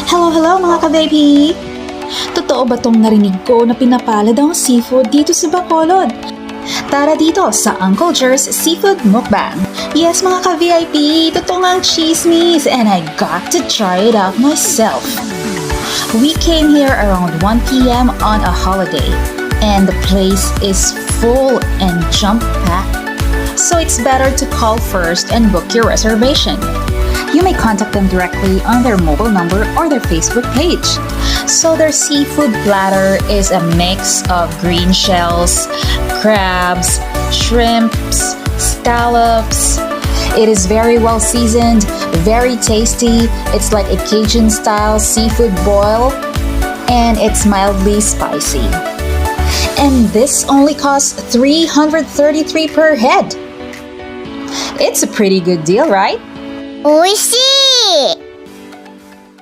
Hello mga ka-V.I.P! Totoo ba tong narinig ko na pinapala daw ang seafood dito sa Bacolod? Tara dito sa Uncle Jer's Seafood Mukbang. Yes mga ka-V.I.P, totoo nga ang chismis and I got to try it out myself. We came here around 1 p.m. on a holiday and the place is full and jump-packed. So it's better to call first and book your reservation. You may contact them directly on their mobile number or their Facebook page. So their seafood platter is a mix of green shells, crabs, shrimps, scallops. It is very well seasoned, very tasty. It's like a Cajun-style seafood boil, and it's mildly spicy. And this only costs $333 per head. It's a pretty good deal, right? 美味しい